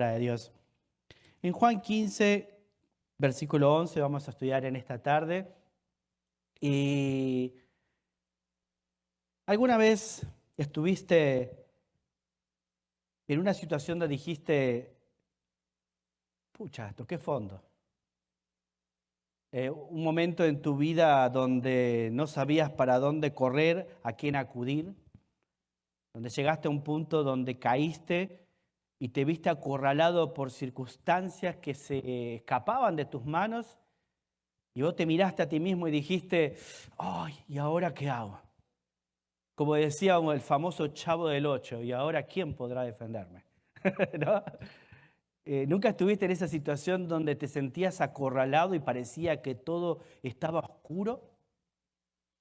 De Dios. En Juan 15, versículo 11, vamos a estudiar en esta tarde. Y ¿alguna vez estuviste en una situación donde dijiste, pucha, toqué fondo? Un momento en tu vida donde no sabías para dónde correr, a quién acudir, donde llegaste a un punto donde caíste y te viste acorralado por circunstancias que se escapaban de tus manos y vos te miraste a ti mismo y dijiste, ¡ay! ¿Y ahora qué hago? Como decía el famoso Chavo del Ocho, ¿y ahora quién podrá defenderme? ¿No? ¿Nunca estuviste en esa situación donde te sentías acorralado y parecía que todo estaba oscuro?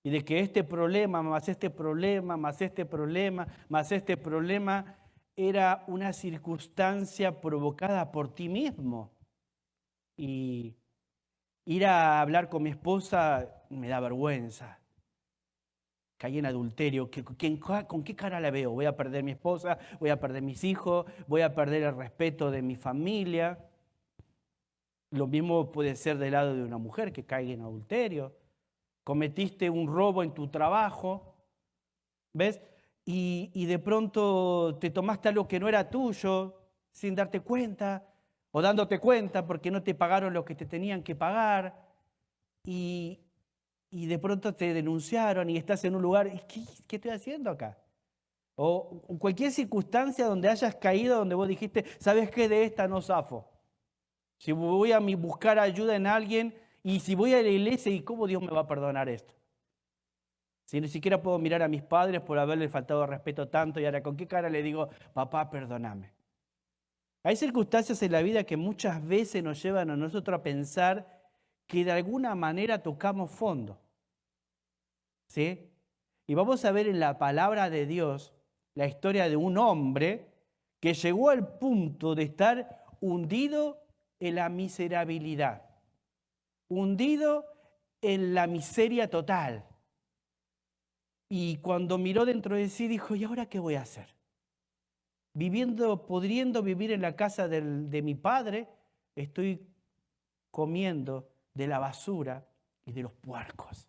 Y de que este problema, más este problema, más este problema, más este problema, era una circunstancia provocada por ti mismo. Y ir a hablar con mi esposa me da vergüenza. Caí en adulterio. ¿Con qué cara la veo? ¿Voy a perder mi esposa? ¿Voy a perder mis hijos? ¿Voy a perder el respeto de mi familia? Lo mismo puede ser del lado de una mujer que caiga en adulterio. Cometiste un robo en tu trabajo, ¿ves? Y de pronto te tomaste algo que no era tuyo sin darte cuenta o dándote cuenta porque no te pagaron lo que te tenían que pagar y de pronto te denunciaron y estás en un lugar, ¿qué estoy haciendo acá? O cualquier circunstancia donde hayas caído, donde vos dijiste, ¿sabes qué? De esta no zafo. Si voy a buscar ayuda en alguien y si voy a la iglesia, ¿y cómo Dios me va a perdonar esto? Si ni siquiera puedo mirar a mis padres por haberle faltado respeto tanto y ahora con qué cara le digo, papá, perdóname. Hay circunstancias en la vida que muchas veces nos llevan a nosotros a pensar que de alguna manera tocamos fondo. ¿Sí? Y vamos a ver en la palabra de Dios la historia de un hombre que llegó al punto de estar hundido en la miserabilidad, hundido en la miseria total. Y cuando miró dentro de sí dijo, ¿y ahora qué voy a hacer? Pudiendo vivir en la casa de mi padre, estoy comiendo de la basura y de los puercos.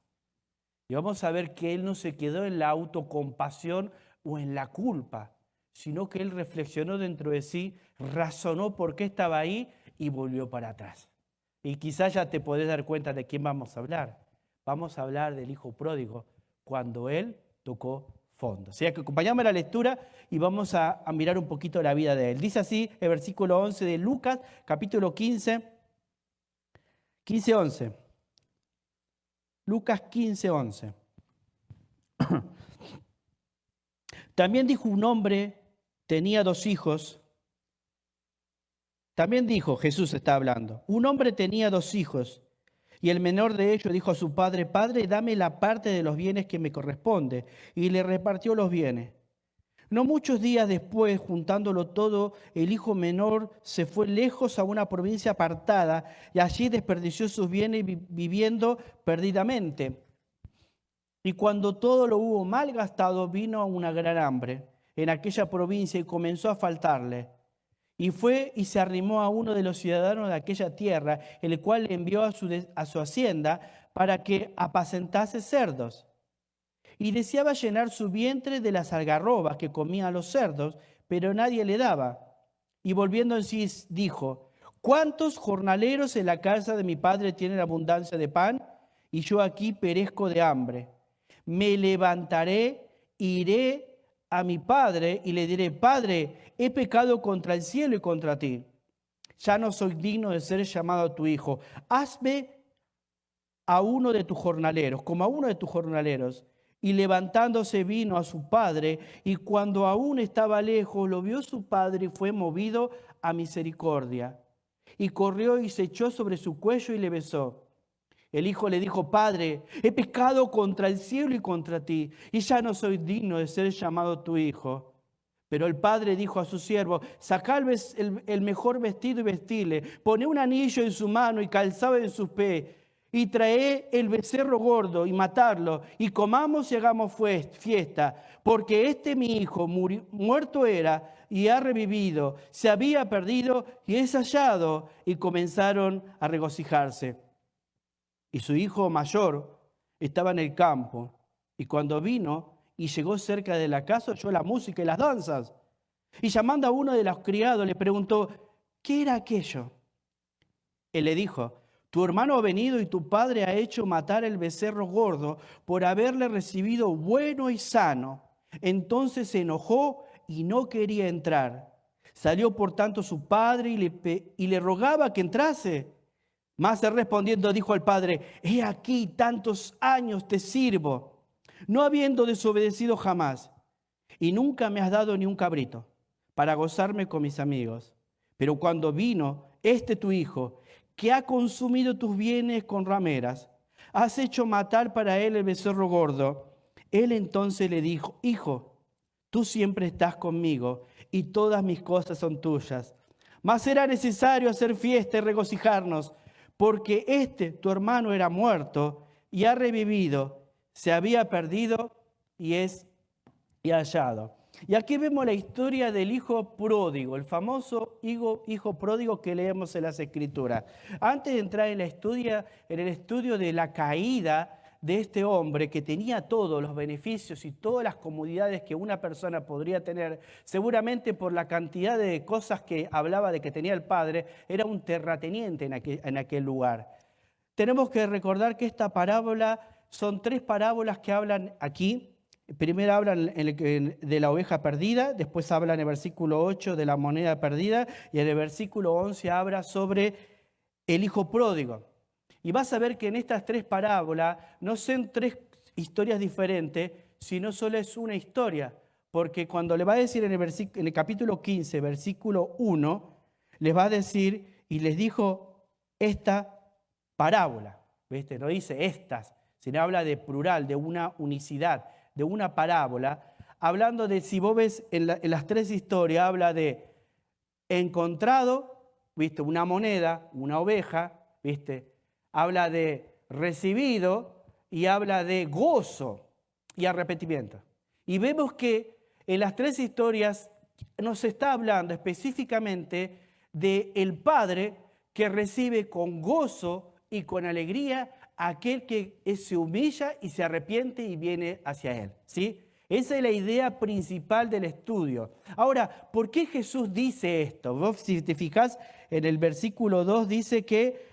Y vamos a ver que él no se quedó en la autocompasión o en la culpa, sino que él reflexionó dentro de sí, razonó por qué estaba ahí y volvió para atrás. Y quizás ya te podés dar cuenta de quién vamos a hablar. Vamos a hablar del hijo pródigo, cuando él tocó fondo. O sea que acompáñame a la lectura y vamos a mirar un poquito la vida de él. Dice así el versículo 11 de Lucas, capítulo 15, 11. Lucas 15, 11. También dijo un hombre, tenía 2 hijos. También dijo, Jesús está hablando, un hombre tenía 2 hijos. Y el menor de ellos dijo a su padre, Padre, dame la parte de los bienes que me corresponde. Y le repartió los bienes. No muchos días después, juntándolo todo, el hijo menor se fue lejos a una provincia apartada y allí desperdició sus bienes viviendo perdidamente. Y cuando todo lo hubo mal gastado, vino una gran hambre en aquella provincia y comenzó a faltarle. Y fue y se arrimó a uno de los ciudadanos de aquella tierra, el cual le envió a su hacienda para que apacentase cerdos. Y deseaba llenar su vientre de las algarrobas que comían los cerdos, pero nadie le daba. Y volviendo en sí dijo, ¿cuántos jornaleros en la casa de mi padre tienen abundancia de pan? Y yo aquí perezco de hambre. Me levantaré, iré a mi padre y le diré, Padre, he pecado contra el cielo y contra ti. Ya no soy digno de ser llamado tu hijo. Hazme a uno de tus jornaleros, como a uno de tus jornaleros. Y levantándose vino a su padre, y cuando aún estaba lejos, lo vio su padre y fue movido a misericordia. Y corrió y se echó sobre su cuello y le besó. El hijo le dijo, Padre, he pecado contra el cielo y contra ti, y ya no soy digno de ser llamado tu hijo. Pero el padre dijo a su siervo, sacad el mejor vestido y vestile, poné un anillo en su mano y calzado en sus pies, y trae el becerro gordo y matarlo, y comamos y hagamos fiesta, porque este mi hijo muerto era y ha revivido. Se había perdido y es hallado. Y comenzaron a regocijarse. Y su hijo mayor estaba en el campo. Y cuando vino y llegó cerca de la casa, oyó la música y las danzas. Y llamando a uno de los criados, le preguntó, ¿qué era aquello? Él le dijo, tu hermano ha venido y tu padre ha hecho matar el becerro gordo por haberle recibido bueno y sano. Entonces se enojó y no quería entrar. Salió por tanto su padre y le rogaba que entrase. Mas él respondiendo dijo al padre, he aquí tantos años te sirvo, no habiendo desobedecido jamás, y nunca me has dado ni un cabrito para gozarme con mis amigos. Pero cuando vino tu hijo, que ha consumido tus bienes con rameras, has hecho matar para él el becerro gordo. Él entonces le dijo, hijo, tú siempre estás conmigo y todas mis cosas son tuyas. Mas era necesario hacer fiesta y regocijarnos, porque tu hermano era muerto y ha revivido, se había perdido y ha hallado. Y aquí vemos la historia del hijo pródigo, el famoso hijo pródigo que leemos en las Escrituras. Antes de entrar en el estudio de la caída de este hombre que tenía todos los beneficios y todas las comodidades que una persona podría tener, seguramente por la cantidad de cosas que hablaba de que tenía el padre, era un terrateniente en aquel lugar. Tenemos que recordar que esta parábola, son 3 parábolas que hablan aquí. Primero hablan de la oveja perdida, después habla en el versículo 8 de la moneda perdida y en el versículo 11 habla sobre el hijo pródigo. Y vas a ver que en estas 3 parábolas no son 3 historias diferentes, sino solo es una historia. Porque cuando le va a decir en el capítulo 15, versículo 1, les va a decir, y les dijo esta parábola. ¿Viste? No dice estas, sino habla de plural, de una unicidad, de una parábola. Hablando de, si vos ves en las 3 historias, habla de encontrado, ¿viste? Una moneda, una oveja, ¿viste? Habla de recibido y habla de gozo y arrepentimiento. Y vemos que en las 3 historias nos está hablando específicamente del padre que recibe con gozo y con alegría a aquel que se humilla y se arrepiente y viene hacia él, ¿sí? Esa es la idea principal del estudio. Ahora, ¿por qué Jesús dice esto? Vos, si te fijás en el versículo 2, dice que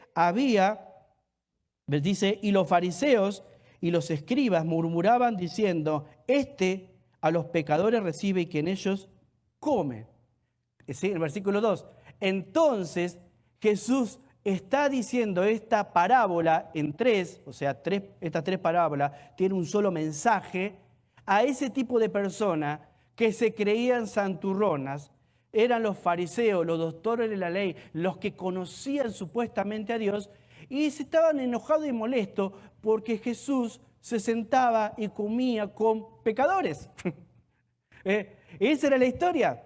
dice, y los fariseos y los escribas murmuraban diciendo, a los pecadores recibe y que en ellos come. ¿Sí? El versículo 2. Entonces Jesús está diciendo esta parábola en 3, o sea, estas 3 parábolas tienen un solo mensaje a ese tipo de personas que se creían santurronas. Eran los fariseos, los doctores de la ley, los que conocían supuestamente a Dios y se estaban enojados y molestos porque Jesús se sentaba y comía con pecadores. Esa era la historia.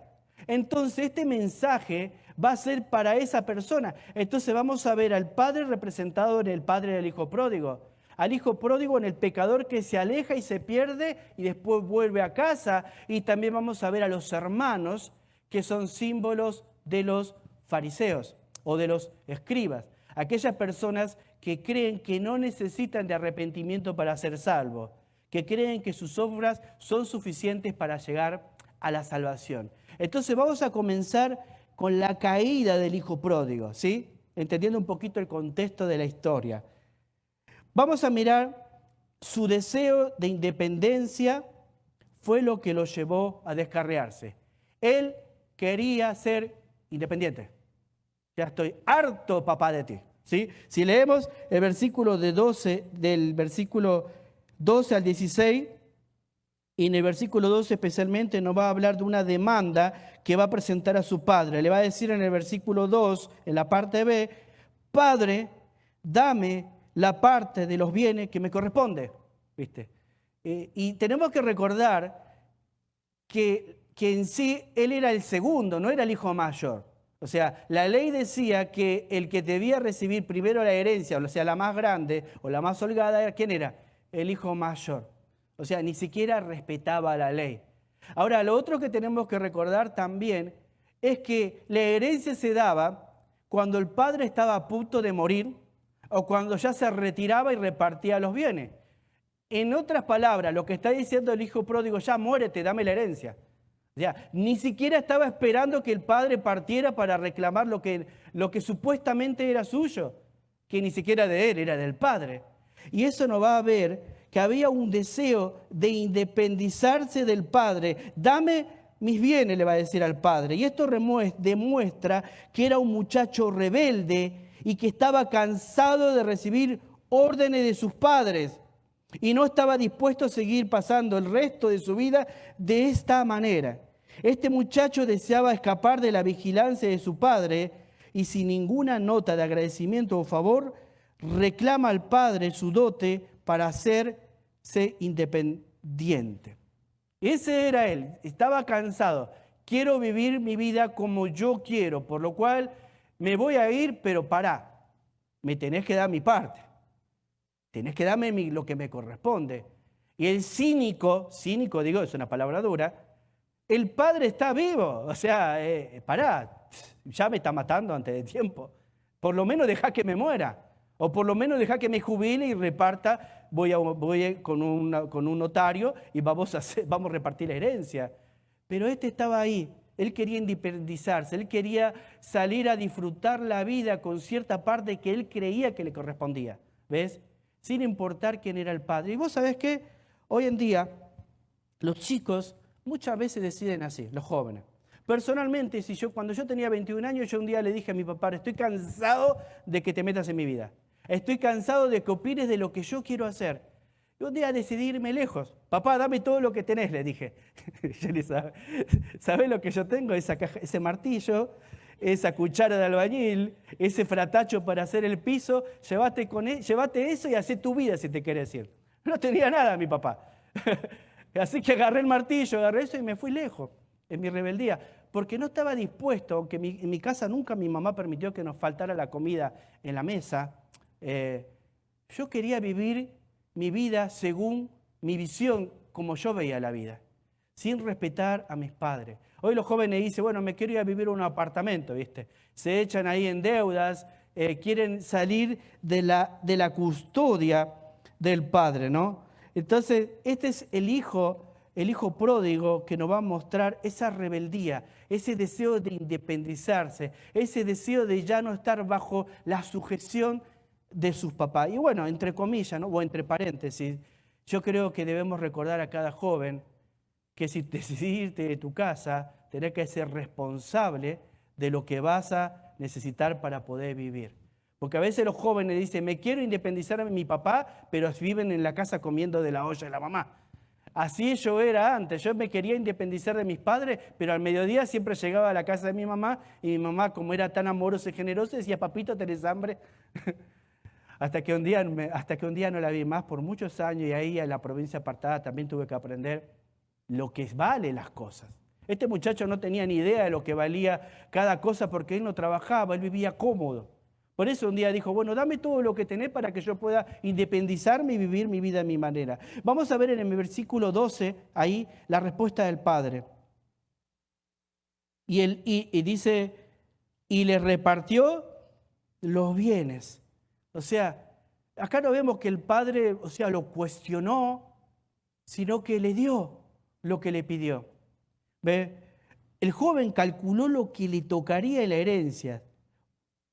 Entonces este mensaje va a ser para esa persona. Entonces vamos a ver al padre representado en el padre del hijo pródigo. Al hijo pródigo en el pecador que se aleja y se pierde y después vuelve a casa. Y también vamos a ver a los hermanos que son símbolos de los fariseos o de los escribas. Aquellas personas que creen que no necesitan de arrepentimiento para ser salvos, que creen que sus obras son suficientes para llegar a la salvación. Entonces vamos a comenzar con la caída del hijo pródigo, ¿sí? Entendiendo un poquito el contexto de la historia. Vamos a mirar su deseo de independencia fue lo que lo llevó a descarriarse. Él quería ser independiente. Ya estoy harto, papá, de ti. ¿Sí? Si leemos el versículo del versículo 12 al 16, y en el versículo 12 especialmente nos va a hablar de una demanda que va a presentar a su padre. Le va a decir en el versículo 2, en la parte B, Padre, dame la parte de los bienes que me corresponde. ¿Viste? Y tenemos que recordar que en sí él era el segundo, no era el hijo mayor. O sea, la ley decía que el que debía recibir primero la herencia, o sea, la más grande o la más holgada, ¿quién era? El hijo mayor. O sea, ni siquiera respetaba la ley. Ahora, lo otro que tenemos que recordar también es que la herencia se daba cuando el padre estaba a punto de morir o cuando ya se retiraba y repartía los bienes. En otras palabras, lo que está diciendo el hijo pródigo, ya muérete, dame la herencia. O sea, ni siquiera estaba esperando que el padre partiera para reclamar lo que supuestamente era suyo, que ni siquiera de él, era del padre. Y eso nos va a ver que había un deseo de independizarse del padre. Dame mis bienes, le va a decir al padre. Y esto demuestra que era un muchacho rebelde y que estaba cansado de recibir órdenes de sus padres. Y no estaba dispuesto a seguir pasando el resto de su vida de esta manera. Este muchacho deseaba escapar de la vigilancia de su padre y sin ninguna nota de agradecimiento o favor, reclama al padre su dote para hacerse independiente. Ese era él, estaba cansado. Quiero vivir mi vida como yo quiero, por lo cual me voy a ir, pero pará, me tenés que dar mi parte. Tenés que darme lo que me corresponde. Y el cínico digo, es una palabra dura, el padre está vivo. O sea, pará, ya me está matando antes de tiempo. Por lo menos deja que me muera. O por lo menos deja que me jubile y reparta, voy con un notario y vamos a repartir la herencia. Pero este estaba ahí. Él quería independizarse, él quería salir a disfrutar la vida con cierta parte que él creía que le correspondía. ¿Ves? Sin importar quién era el padre. Y vos sabés que hoy en día los chicos muchas veces deciden así, los jóvenes. Personalmente, cuando yo tenía 21 años, yo un día le dije a mi papá, estoy cansado de que te metas en mi vida. Estoy cansado de que opines de lo que yo quiero hacer. Y un día decidí irme lejos. Papá, dame todo lo que tenés, le dije. ¿Sabés lo que yo tengo? Ese martillo, esa cuchara de albañil, ese fratacho para hacer el piso, llévate eso y hacé tu vida si te querés ir. No tenía nada mi papá. Así que agarré el martillo, agarré eso y me fui lejos en mi rebeldía, porque no estaba dispuesto, aunque en mi casa nunca mi mamá permitió que nos faltara la comida en la mesa. Yo quería vivir mi vida según mi visión, como yo veía la vida, sin respetar a mis padres. Hoy los jóvenes dicen, bueno, me quiero ir a vivir en un apartamento, ¿viste? Se echan ahí en deudas, quieren salir de la custodia del padre, ¿no? Entonces, este es el hijo pródigo que nos va a mostrar esa rebeldía, ese deseo de independizarse, ese deseo de ya no estar bajo la sujeción de sus papás. Y bueno, entre comillas, ¿no? O entre paréntesis, yo creo que debemos recordar a cada joven que si decidís irte de tu casa, tenés que ser responsable de lo que vas a necesitar para poder vivir. Porque a veces los jóvenes dicen, me quiero independizar de mi papá, pero viven en la casa comiendo de la olla de la mamá. Así yo era antes, yo me quería independizar de mis padres, pero al mediodía siempre llegaba a la casa de mi mamá y mi mamá, como era tan amorosa y generosa, decía, papito, ¿tenés hambre? Hasta que un día no la vi más por muchos años y ahí en la provincia apartada también tuve que aprender lo que vale las cosas. Este muchacho no tenía ni idea de lo que valía cada cosa porque él no trabajaba, él vivía cómodo. Por eso un día dijo, bueno, dame todo lo que tenés para que yo pueda independizarme y vivir mi vida a mi manera. Vamos a ver en el versículo 12, ahí, la respuesta del padre. Y dice, y le repartió los bienes. O sea, acá no vemos que el padre, lo cuestionó, sino que le dio lo que le pidió. ¿Ve? El joven calculó lo que le tocaría en la herencia.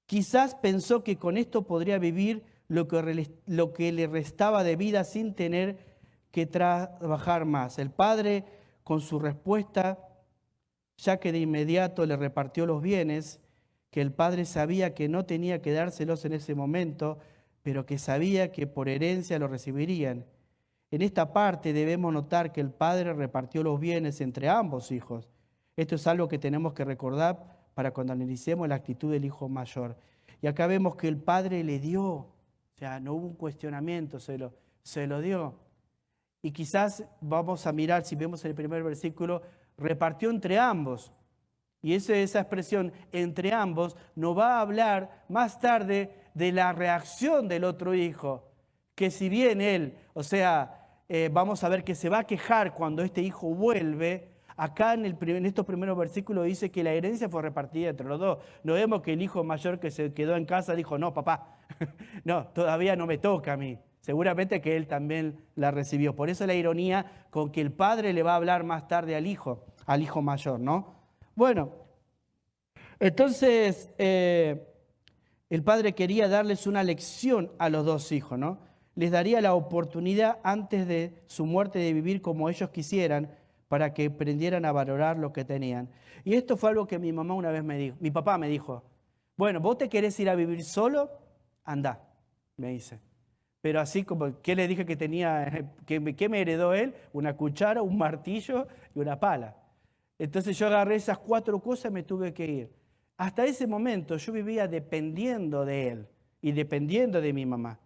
Quizás pensó que con esto podría vivir lo que le restaba de vida sin tener que trabajar más. El padre, con su respuesta, ya que de inmediato le repartió los bienes, que el padre sabía que no tenía que dárselos en ese momento, pero que sabía que por herencia lo recibirían. En esta parte debemos notar que el padre repartió los bienes entre ambos hijos. Esto es algo que tenemos que recordar para cuando analicemos la actitud del hijo mayor. Y acá vemos que el padre le dio, no hubo un cuestionamiento, se lo dio. Y quizás vamos a mirar, si vemos el primer versículo, repartió entre ambos. Y esa expresión, entre ambos, nos va a hablar más tarde de la reacción del otro hijo. Que si bien él, vamos a ver que se va a quejar cuando este hijo vuelve, Acá en estos primeros versículos dice que la herencia fue repartida entre los dos. No vemos que el hijo mayor que se quedó en casa dijo, no, papá, no, todavía no me toca a mí. Seguramente que él también la recibió. Por eso la ironía con que el padre le va a hablar más tarde al hijo mayor, ¿no? Bueno, entonces el padre quería darles una lección a los dos hijos, ¿no? Les daría la oportunidad antes de su muerte de vivir como ellos quisieran para que aprendieran a valorar lo que tenían. Y esto fue algo que mi mamá una vez me dijo, mi papá me dijo, bueno, ¿vos te querés ir a vivir solo? Andá, me dice. Pero así como, ¿qué le dije que tenía? ¿Qué me heredó él? Una cuchara, un martillo y una pala. Entonces yo agarré esas 4 cosas y me tuve que ir. Hasta ese momento yo vivía dependiendo de él y dependiendo de mi mamá.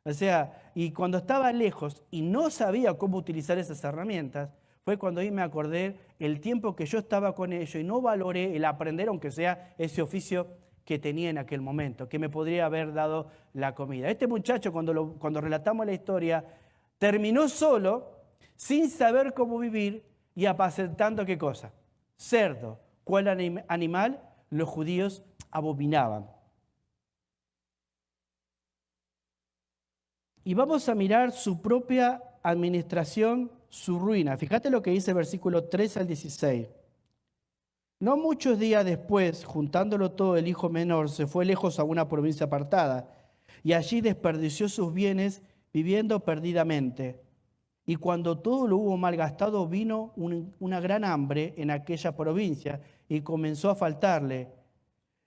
O sea, y cuando estaba lejos y no sabía cómo utilizar esas herramientas, fue cuando ahí me acordé el tiempo que yo estaba con ellos y no valoré el aprender, aunque sea ese oficio que tenía en aquel momento, que me podría haber dado la comida. Este muchacho, cuando relatamos la historia, terminó solo, sin saber cómo vivir y apacentando ¿qué cosa? Cerdo. ¿Cuál animal? Los judíos abominaban. Y vamos a mirar su propia administración, su ruina. Fíjate lo que dice el versículo 3 al 16. No muchos días después, juntándolo todo, el hijo menor se fue lejos a una provincia apartada y allí desperdició sus bienes viviendo perdidamente. Y cuando todo lo hubo malgastado, vino una gran hambre en aquella provincia y comenzó a faltarle.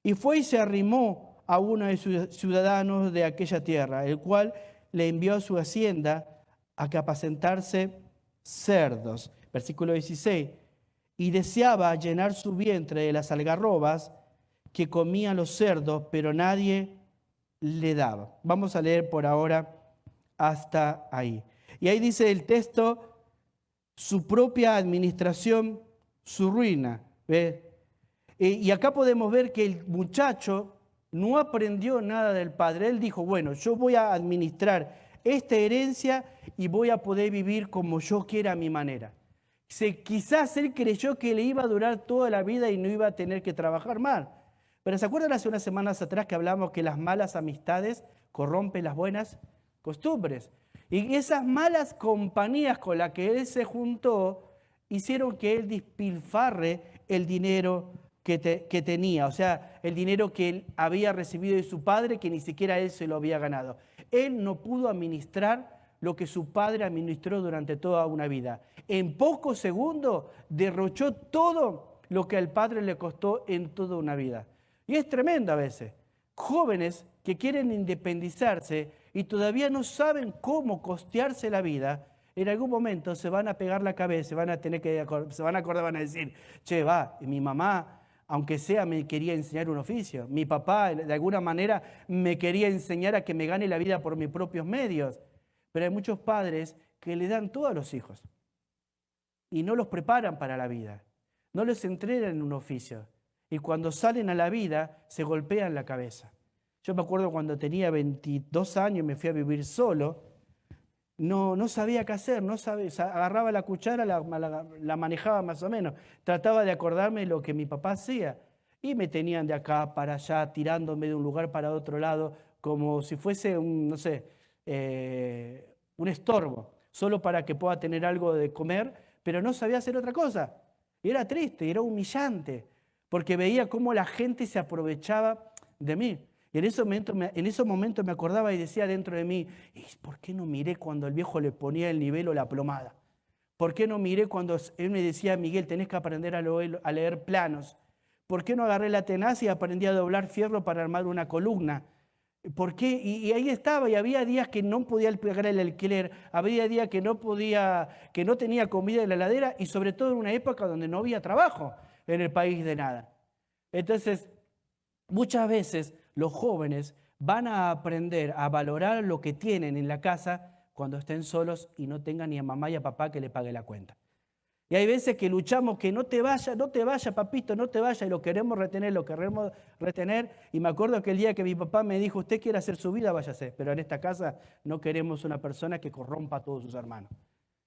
Y fue y se arrimó a uno de sus ciudadanos de aquella tierra, el cual le envió a su hacienda a que apacentarse cerdos. Versículo 16. Y deseaba llenar su vientre de las algarrobas que comían los cerdos, pero nadie le daba. Vamos a leer por ahora hasta ahí. Y ahí dice el texto, su propia administración, su ruina. ¿Ves? Y acá podemos ver que el muchacho no aprendió nada del padre. Él dijo, bueno, yo voy a administrar esta herencia y voy a poder vivir como yo quiera a mi manera. Quizás él creyó que le iba a durar toda la vida y no iba a tener que trabajar más. Pero ¿se acuerdan hace unas semanas atrás que hablamos que las malas amistades corrompen las buenas costumbres? Y esas malas compañías con las que él se juntó hicieron que él despilfarre el dinero que tenía, o sea, el dinero que él había recibido de su padre, que ni siquiera él se lo había ganado. Él no pudo administrar lo que su padre administró durante toda una vida. En pocos segundos derrochó todo lo que al padre le costó en toda una vida. Y es tremendo a veces. Jóvenes que quieren independizarse y todavía no saben cómo costearse la vida, en algún momento se van a pegar la cabeza, se van a acordar, van a decir, che, mi mamá, aunque sea, me quería enseñar un oficio. Mi papá, de alguna manera, me quería enseñar a que me gane la vida por mis propios medios. Pero hay muchos padres que le dan todo a los hijos y no los preparan para la vida, no les entrenan en un oficio. Y cuando salen a la vida, se golpean la cabeza. Yo me acuerdo cuando tenía 22 años y me fui a vivir solo, no sabía qué hacer, agarraba la cuchara, la manejaba más o menos, trataba de acordarme de lo que mi papá hacía. Y me tenían de acá para allá, tirándome de un lugar para otro lado, como si fuese un estorbo, solo para que pueda tener algo de comer, pero no sabía hacer otra cosa. Y era triste, era humillante, porque veía cómo la gente se aprovechaba de mí. Y en ese momento me acordaba y decía dentro de mí, ¿por qué no miré cuando el viejo le ponía el nivel o la plomada? ¿Por qué no miré cuando él me decía, Miguel, tenés que aprender a leer planos? ¿Por qué no agarré la tenaz y aprendí a doblar fierro para armar una columna? ¿Por qué? Y ahí estaba, y había días que no podía pagar el alquiler, había días que no tenía comida en la heladera, y sobre todo en una época donde no había trabajo en el país de nada. Entonces, muchas veces los jóvenes van a aprender a valorar lo que tienen en la casa cuando estén solos y no tengan ni a mamá y a papá que le pague la cuenta. Y hay veces que luchamos que no te vaya, papito, no te vaya, y lo queremos retener. Y me acuerdo que el día que mi papá me dijo, usted quiere hacer su vida, váyase, pero en esta casa no queremos una persona que corrompa a todos sus hermanos.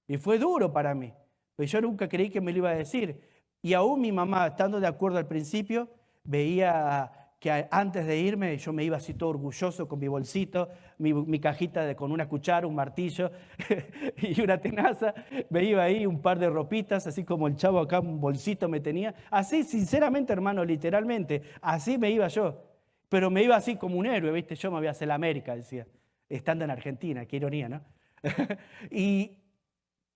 Y fue duro para mí, Pues yo nunca creí que me lo iba a decir. Y aún mi mamá, estando de acuerdo al principio, veía que antes de irme yo me iba así todo orgulloso con mi bolsito, mi cajita con una cuchara, un martillo y una tenaza. Me iba ahí un par de ropitas, así como el chavo acá un bolsito me tenía. Así, sinceramente, hermano, literalmente, así me iba yo. Pero me iba así como un héroe, ¿viste? Yo me voy a hacer la América, decía, estando en Argentina, qué ironía, ¿no?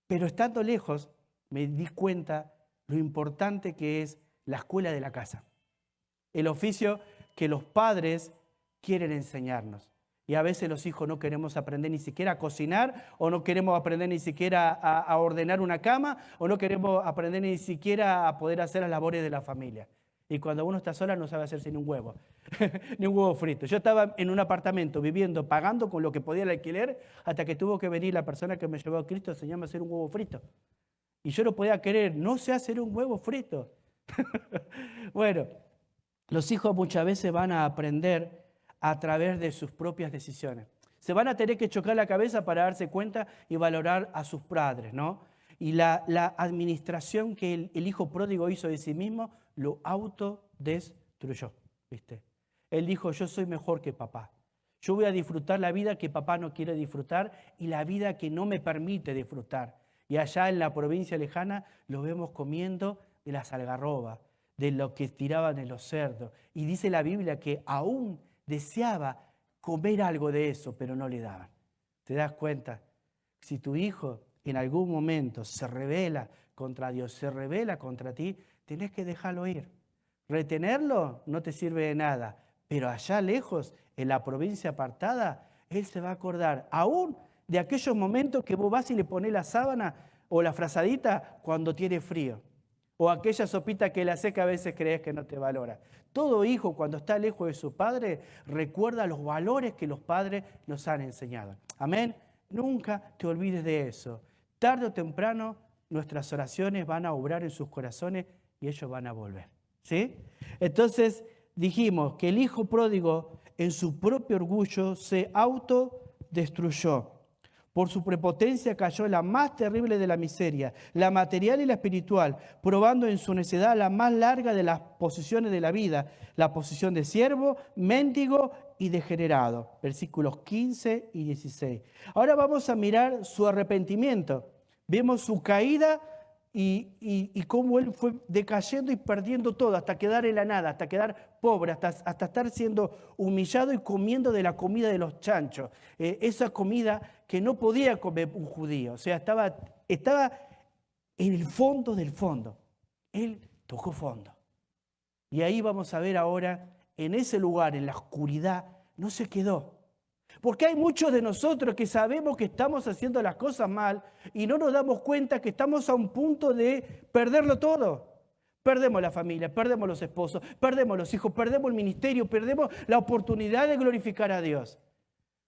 Pero estando lejos, me di cuenta lo importante que es la escuela de la casa. El oficio que los padres quieren enseñarnos. Y a veces los hijos no queremos aprender ni siquiera a cocinar, o no queremos aprender ni siquiera a ordenar una cama, o no queremos aprender ni siquiera a poder hacer las labores de la familia. Y cuando uno está sola no sabe hacerse ni un huevo, ni un huevo frito. Yo estaba en un apartamento viviendo, pagando con lo que podía el alquiler, hasta que tuvo que venir la persona que me llevó a Cristo a enseñarme a hacer un huevo frito. Y yo no podía creer, no sé hacer un huevo frito. Bueno, los hijos muchas veces van a aprender a través de sus propias decisiones. Se van a tener que chocar la cabeza para darse cuenta y valorar a sus padres, ¿no? Y la administración que el hijo pródigo hizo de sí mismo lo autodestruyó, ¿viste? Él dijo, yo soy mejor que papá. Yo voy a disfrutar la vida que papá no quiere disfrutar y la vida que no me permite disfrutar. Y allá en la provincia lejana lo vemos comiendo de las algarrobas, de lo que tiraban en los cerdos. Y dice la Biblia que aún deseaba comer algo de eso, pero no le daban. ¿Te das cuenta? Si tu hijo en algún momento se rebela contra Dios, se rebela contra ti, tenés que dejarlo ir. Retenerlo no te sirve de nada, pero allá lejos, en la provincia apartada, él se va a acordar aún de aquellos momentos que vos vas y le ponés la sábana o la frazadita cuando tiene frío. O aquella sopita que le hace que a veces crees que no te valora. Todo hijo cuando está lejos de su padre recuerda los valores que los padres nos han enseñado. Amén. Nunca te olvides de eso. Tarde o temprano nuestras oraciones van a obrar en sus corazones y ellos van a volver. ¿Sí? Entonces dijimos que el hijo pródigo en su propio orgullo se autodestruyó. Por su prepotencia cayó la más terrible de la miseria, la material y la espiritual, probando en su necedad la más larga de las posiciones de la vida, la posición de siervo, mendigo y degenerado. Versículos 15 y 16. Ahora vamos a mirar su arrepentimiento. Vemos su caída y cómo él fue decayendo y perdiendo todo, hasta quedar en la nada, hasta quedar pobre, hasta estar siendo humillado y comiendo de la comida de los chanchos. Esa comida que no podía comer un judío. O sea, estaba en el fondo del fondo. Él tocó fondo. Y ahí vamos a ver ahora, en ese lugar, en la oscuridad, no se quedó. Porque hay muchos de nosotros que sabemos que estamos haciendo las cosas mal y no nos damos cuenta que estamos a un punto de perderlo todo. Perdemos la familia, perdemos los esposos, perdemos los hijos, perdemos el ministerio, perdemos la oportunidad de glorificar a Dios.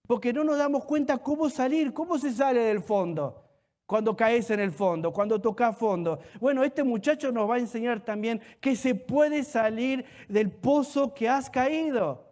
Porque no nos damos cuenta cómo salir, cómo se sale del fondo. Cuando caes en el fondo, cuando tocas fondo. Bueno, este muchacho nos va a enseñar también que se puede salir del pozo que has caído.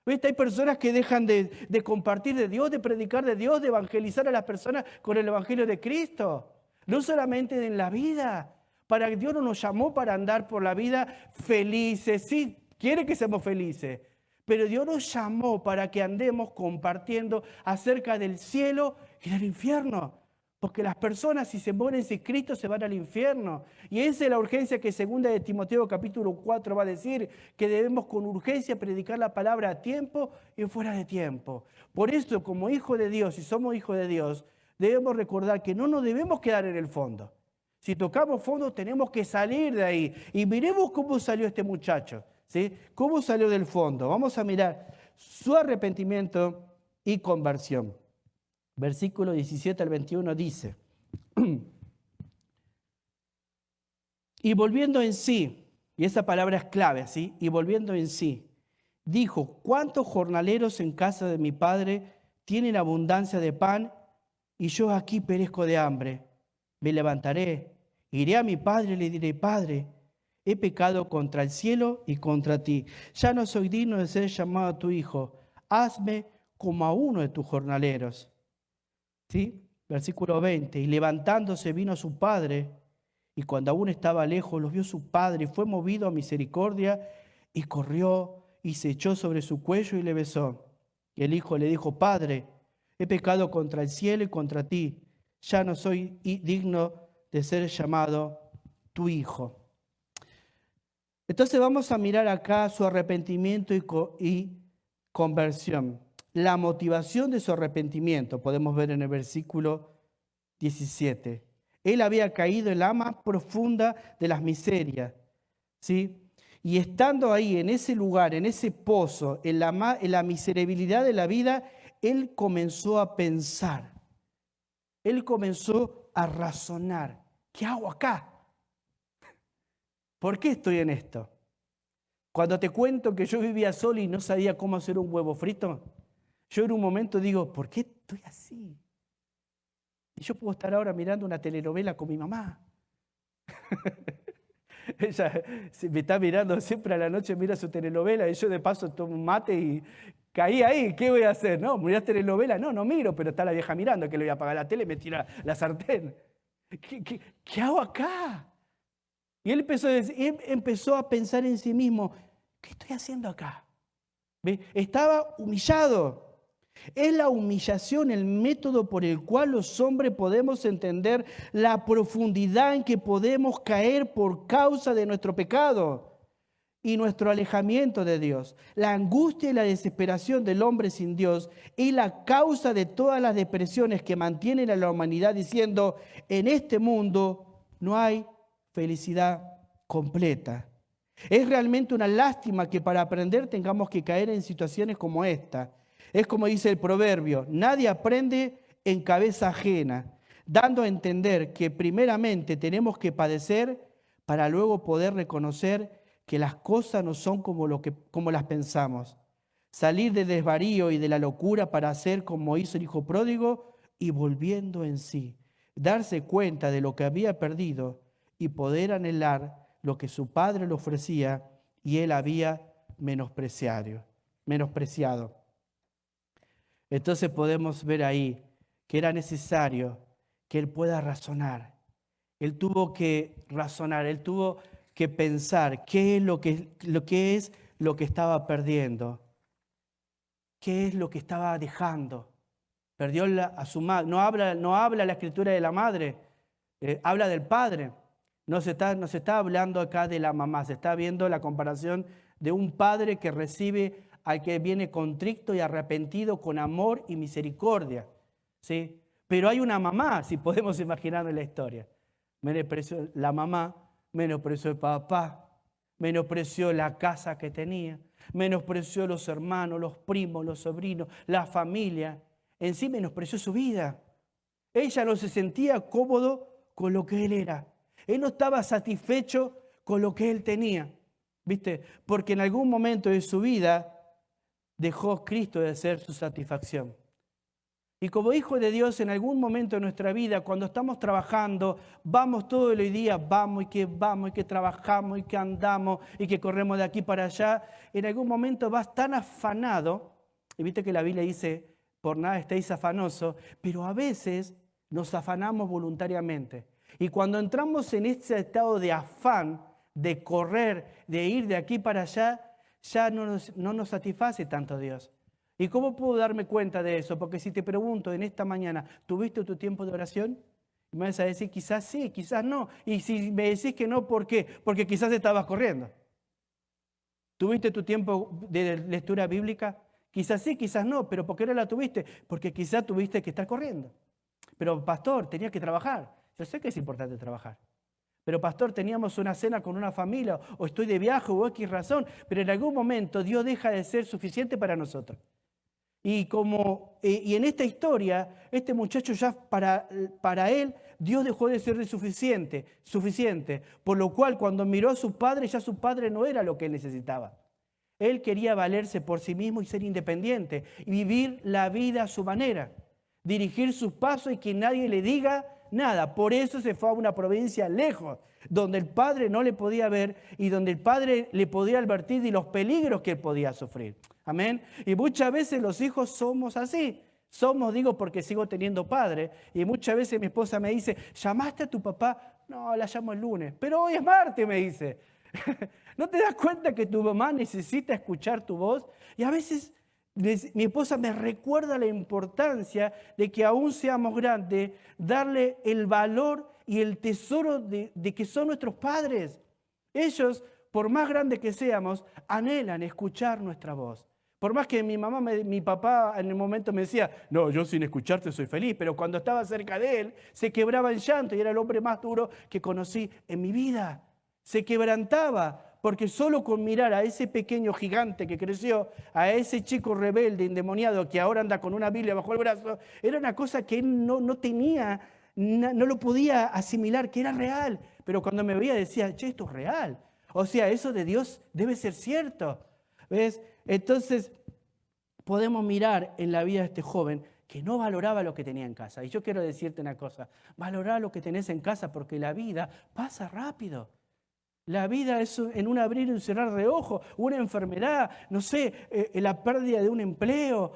¿Viste? Hay personas que dejan de compartir de Dios, de predicar de Dios, de evangelizar a las personas con el evangelio de Cristo. No solamente en la vida. Para Dios no nos llamó para andar por la vida felices. Sí, quiere que seamos felices. Pero Dios nos llamó para que andemos compartiendo acerca del cielo y del infierno. Porque las personas, si se mueren sin Cristo, se van al infierno. Y esa es la urgencia que 2 de Timoteo capítulo 4 va a decir, que debemos con urgencia predicar la palabra a tiempo y fuera de tiempo. Por eso, como hijos de Dios, si somos hijos de Dios, debemos recordar que no nos debemos quedar en el fondo. Si tocamos fondo, tenemos que salir de ahí. Y miremos cómo salió este muchacho, ¿sí? ¿Cómo salió del fondo? Vamos a mirar su arrepentimiento y conversión. Versículo 17 al 21 dice, y volviendo en sí, y esa palabra es clave, ¿sí? Y volviendo en sí, dijo, ¿cuántos jornaleros en casa de mi padre tienen abundancia de pan y yo aquí perezco de hambre? Me levantaré, iré a mi padre y le diré, Padre, he pecado contra el cielo y contra ti. Ya no soy digno de ser llamado tu hijo. Hazme como a uno de tus jornaleros. ¿Sí? Versículo 20. Y levantándose vino a su padre Y cuando aún estaba lejos, los vio su padre y fue movido a misericordia y corrió y se echó sobre su cuello y le besó. Y el hijo le dijo: Padre, he pecado contra el cielo y contra ti. Ya no soy digno de ser llamado tu hijo. Entonces vamos a mirar acá su arrepentimiento y conversión. La motivación de su arrepentimiento podemos ver en el versículo 17. Él había caído en la más profunda de las miserias, ¿sí? Y estando ahí, en ese lugar, en ese pozo, en la miserabilidad de la vida, él comenzó a pensar. Él comenzó a razonar. ¿Qué hago acá? ¿Por qué estoy en esto? Cuando te cuento que yo vivía solo y no sabía cómo hacer un huevo frito, yo en un momento digo, ¿por qué estoy así? Y yo puedo estar ahora mirando una telenovela con mi mamá. Ella me está mirando siempre a la noche, mira su telenovela, y yo de paso tomo un mate y caí ahí. ¿Qué voy a hacer? No, ¿mirás telenovela? No, no miro, pero está la vieja mirando, que le voy a apagar la tele y me tira la sartén. ¿Qué hago acá? Y él empezó a pensar en sí mismo, ¿qué estoy haciendo acá? ¿Ve? Estaba humillado. Es la humillación el método por el cual los hombres podemos entender la profundidad en que podemos caer por causa de nuestro pecado y nuestro alejamiento de Dios. La angustia y la desesperación del hombre sin Dios es la causa de todas las depresiones que mantienen a la humanidad diciendo: en este mundo no hay felicidad completa. Es realmente una lástima que para aprender tengamos que caer en situaciones como esta. Es como dice el proverbio: nadie aprende en cabeza ajena, dando a entender que primeramente tenemos que padecer para luego poder reconocer que las cosas no son como las pensamos. Salir del desvarío y de la locura para hacer como hizo el hijo pródigo y volviendo en sí. Darse cuenta de lo que había perdido y poder anhelar lo que su padre le ofrecía y él había menospreciado. Entonces podemos ver ahí que era necesario que él pueda razonar. Él tuvo que razonar, él tuvo que pensar qué es lo que estaba perdiendo, qué es lo que estaba dejando. Perdió a su madre. No habla la escritura de la madre, habla del padre. No se está hablando acá de la mamá, se está viendo la comparación de un padre que recibe al que viene contrito y arrepentido con amor y misericordia, ¿sí? Pero hay una mamá, si podemos imaginar en la historia. Menospreció la mamá, menospreció el papá, menospreció la casa que tenía, menospreció los hermanos, los primos, los sobrinos, la familia. En sí menospreció su vida. Ella no se sentía cómodo con lo que él era. Él no estaba satisfecho con lo que él tenía, ¿viste? Porque en algún momento de su vida dejó Cristo de ser su satisfacción. Y como hijo de Dios, en algún momento de nuestra vida, cuando estamos trabajando, vamos todo el día, vamos y que trabajamos y que andamos y que corremos de aquí para allá, en algún momento vas tan afanado, y viste que la Biblia dice, por nada estéis afanosos, pero a veces nos afanamos voluntariamente. Y cuando entramos en este estado de afán, de correr, de ir de aquí para allá, ya no nos satisface tanto Dios. ¿Y cómo puedo darme cuenta de eso? Porque si te pregunto en esta mañana, ¿tuviste tu tiempo de oración? Y me vas a decir, quizás sí, quizás no. Y si me decís que no, ¿por qué? Porque quizás estabas corriendo. ¿Tuviste tu tiempo de lectura bíblica? Quizás sí, quizás no, pero ¿por qué no la tuviste? Porque quizás tuviste que estar corriendo. Pero pastor, tenía que trabajar. Yo sé que es importante trabajar. Pero pastor, teníamos una cena con una familia, o estoy de viaje, o X razón, pero en algún momento Dios deja de ser suficiente para nosotros. Y en esta historia, este muchacho ya para él, Dios dejó de ser suficiente, por lo cual cuando miró a su padre, ya su padre no era lo que él necesitaba. Él quería valerse por sí mismo y ser independiente, y vivir la vida a su manera, dirigir sus pasos y que nadie le diga nada. Por eso se fue a una provincia lejos, donde el padre no le podía ver y donde el padre le podía advertir de los peligros que él podía sufrir. Amén. Y muchas veces los hijos somos así. Somos, digo, porque sigo teniendo padre. Y muchas veces mi esposa me dice, ¿llamaste a tu papá? No, la llamo el lunes. Pero hoy es martes, me dice. ¿No te das cuenta que tu mamá necesita escuchar tu voz? Y a veces mi esposa me recuerda la importancia de que aún seamos grandes, darle el valor y el tesoro de que son nuestros padres. Ellos, por más grandes que seamos, anhelan escuchar nuestra voz. Por más que mi papá en el momento me decía, no, yo sin escucharte soy feliz, pero cuando estaba cerca de él se quebraba en llanto y era el hombre más duro que conocí en mi vida. Se quebrantaba porque solo con mirar a ese pequeño gigante que creció, a ese chico rebelde, endemoniado, que ahora anda con una Biblia bajo el brazo, era una cosa que él no tenía, no lo podía asimilar, que era real. Pero cuando me veía decía, che, esto es real. O sea, eso de Dios debe ser cierto. ¿Ves? Entonces, podemos mirar en la vida de este joven que no valoraba lo que tenía en casa. Y yo quiero decirte una cosa, valorá lo que tenés en casa porque la vida pasa rápido. La vida es en un abrir y un cerrar de ojos, una enfermedad, no sé, la pérdida de un empleo,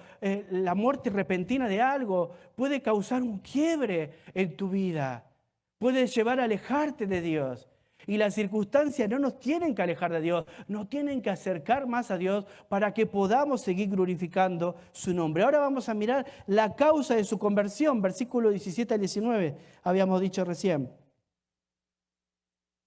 la muerte repentina de algo, puede causar un quiebre en tu vida, puede llevar a alejarte de Dios. Y las circunstancias no nos tienen que alejar de Dios, nos tienen que acercar más a Dios para que podamos seguir glorificando su nombre. Ahora vamos a mirar la causa de su conversión, versículo 17 al 19, habíamos dicho recién.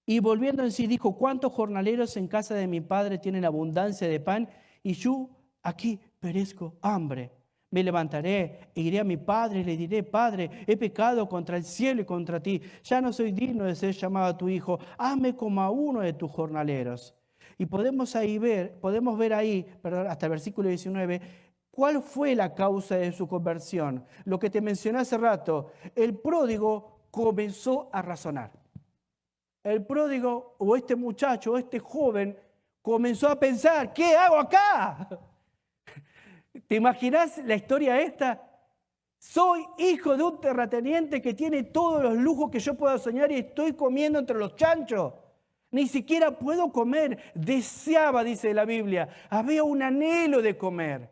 Y volviendo en sí dijo, ¿cuántos jornaleros en casa de mi padre tienen abundancia de pan? Y yo aquí perezco hambre. Me levantaré e iré a mi padre y le diré, Padre, he pecado contra el cielo y contra ti. Ya no soy digno de ser llamado a tu hijo. Hazme como a uno de tus jornaleros. Y podemos ver ahí, hasta el versículo 19, ¿cuál fue la causa de su conversión? Lo que te mencioné hace rato, el pródigo comenzó a razonar. El pródigo o este muchacho o este joven comenzó a pensar, ¿qué hago acá? ¿Te imaginas la historia esta? Soy hijo de un terrateniente que tiene todos los lujos que yo pueda soñar y estoy comiendo entre los chanchos. Ni siquiera puedo comer. Deseaba, dice la Biblia. Había un anhelo de comer.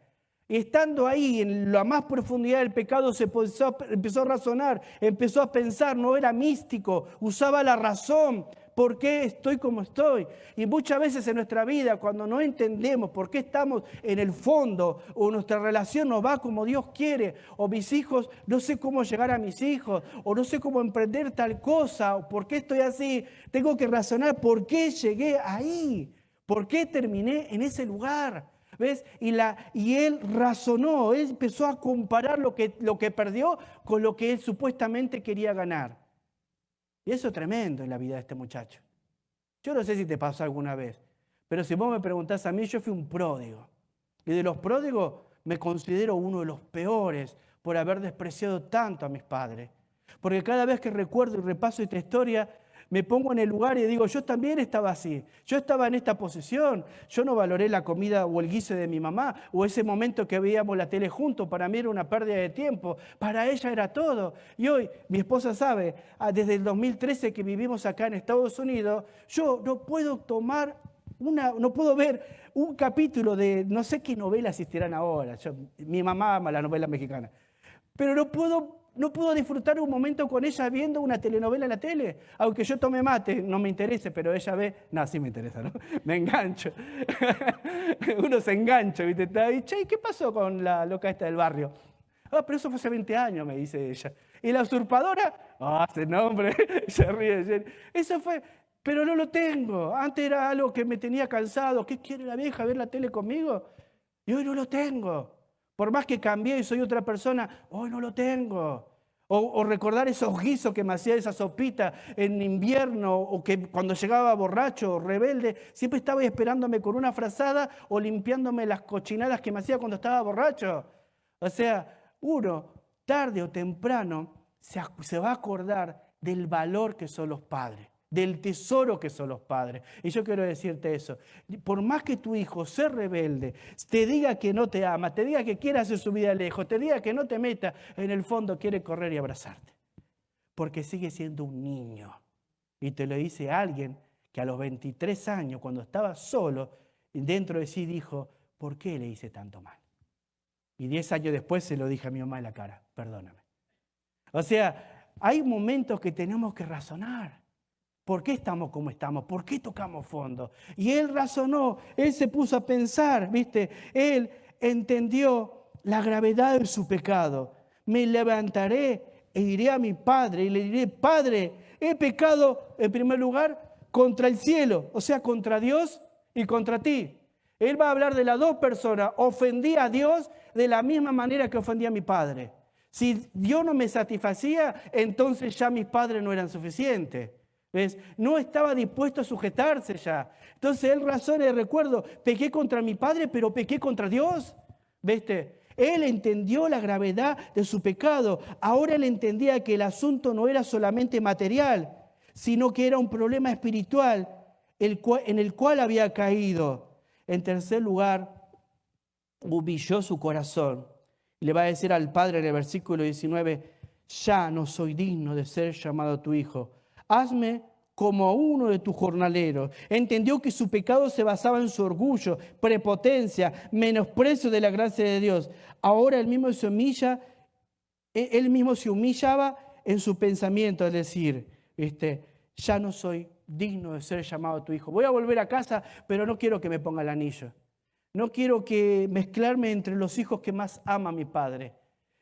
Y estando ahí en la más profundidad del pecado empezó a razonar, empezó a pensar, no era místico, usaba la razón. ¿Por qué estoy como estoy? Y muchas veces en nuestra vida, cuando no entendemos por qué estamos en el fondo, o nuestra relación no va como Dios quiere, o mis hijos, no sé cómo llegar a mis hijos, o no sé cómo emprender tal cosa, o por qué estoy así, tengo que razonar por qué llegué ahí, por qué terminé en ese lugar. ¿Ves? Y él razonó, él empezó a comparar lo que perdió con lo que él supuestamente quería ganar. Y eso es tremendo en la vida de este muchacho. Yo no sé si te pasó alguna vez, pero si vos me preguntás a mí, yo fui un pródigo. Y de los pródigos me considero uno de los peores por haber despreciado tanto a mis padres. Porque cada vez que recuerdo y repaso esta historia, me pongo en el lugar y digo, yo también estaba así, yo estaba en esta posición, yo no valoré la comida o el guiso de mi mamá, o ese momento que veíamos la tele juntos, para mí era una pérdida de tiempo, para ella era todo. Y hoy, mi esposa sabe, desde el 2013 que vivimos acá en Estados Unidos, yo no puedo no puedo ver un capítulo de, no sé qué novelas existirán ahora, mi mamá ama la novela mexicana, pero no puedo disfrutar un momento con ella viendo una telenovela en la tele. Aunque yo tome mate, no me interese, pero ella ve... No, sí me interesa, ¿no? Me engancho. Uno se engancha, ¿viste? Está ahí, che, ¿qué pasó con la loca esta del barrio? Ah, pero eso fue hace 20 años, me dice ella. ¿Y la usurpadora? Ah, ese nombre, se ríe. Eso fue... Pero no lo tengo. Antes era algo que me tenía cansado. ¿Qué quiere la vieja, ver la tele conmigo? Y hoy no lo tengo. Por más que cambié y soy otra persona, hoy no lo tengo. O recordar esos guisos que me hacía esa sopita en invierno, o que cuando llegaba borracho o rebelde, siempre estaba esperándome con una frazada o limpiándome las cochinadas que me hacía cuando estaba borracho. O sea, uno, tarde o temprano, se va a acordar del valor que son los padres, del tesoro que son los padres. Y yo quiero decirte eso. Por más que tu hijo sea rebelde, te diga que no te ama, te diga que quiere hacer su vida lejos, te diga que no te meta, en el fondo quiere correr y abrazarte. Porque sigue siendo un niño. Y te lo dice alguien que a los 23 años, cuando estaba solo, dentro de sí dijo, ¿por qué le hice tanto mal? Y 10 años después se lo dije a mi mamá en la cara, perdóname. O sea, hay momentos que tenemos que razonar. ¿Por qué estamos como estamos? ¿Por qué tocamos fondo? Y él razonó, él se puso a pensar, ¿viste? Él entendió la gravedad de su pecado. Me levantaré e iré a mi padre y le diré, Padre, he pecado en primer lugar contra el cielo, o sea, contra Dios y contra ti. Él va a hablar de las dos personas. Ofendí a Dios de la misma manera que ofendí a mi padre. Si Dios no me satisfacía, entonces ya mis padres no eran suficientes. ¿Ves? No estaba dispuesto a sujetarse ya. Entonces él razona y recuerdo, pequé contra mi padre, pero pequé contra Dios. ¿Viste? Él entendió la gravedad de su pecado. Ahora él entendía que el asunto no era solamente material, sino que era un problema espiritual en el cual había caído. En tercer lugar, humilló su corazón. Le va a decir al Padre en el versículo 19, ya no soy digno de ser llamado tu hijo. Hazme como a uno de tus jornaleros. Entendió que su pecado se basaba en su orgullo, prepotencia, menosprecio de la gracia de Dios. Ahora él mismo se humillaba en su pensamiento, es decir, ya no soy digno de ser llamado tu hijo. Voy a volver a casa, pero no quiero que me ponga el anillo. No quiero que mezclarme entre los hijos que más ama mi padre.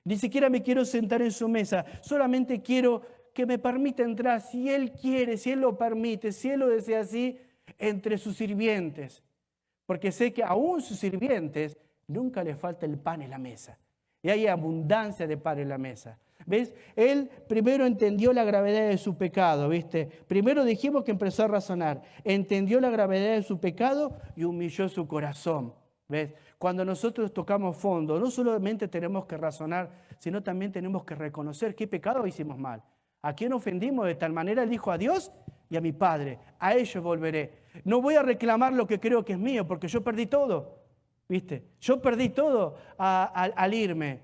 Ni siquiera me quiero sentar en su mesa. Solamente quiero que me permita entrar, si él quiere, si él lo permite, si él lo desea así, entre sus sirvientes. Porque sé que aún sus sirvientes nunca les falta el pan en la mesa. Y hay abundancia de pan en la mesa. ¿Ves? Él primero entendió la gravedad de su pecado, ¿viste? Primero dijimos que empezó a razonar. Entendió la gravedad de su pecado y humilló su corazón. ¿Ves? Cuando nosotros tocamos fondo, no solamente tenemos que razonar, sino también tenemos que reconocer qué pecado hicimos mal. ¿A quién ofendimos? De tal manera él dijo a Dios y a mi Padre. A ellos volveré. No voy a reclamar lo que creo que es mío, porque yo perdí todo. ¿Viste? Yo perdí todo al irme.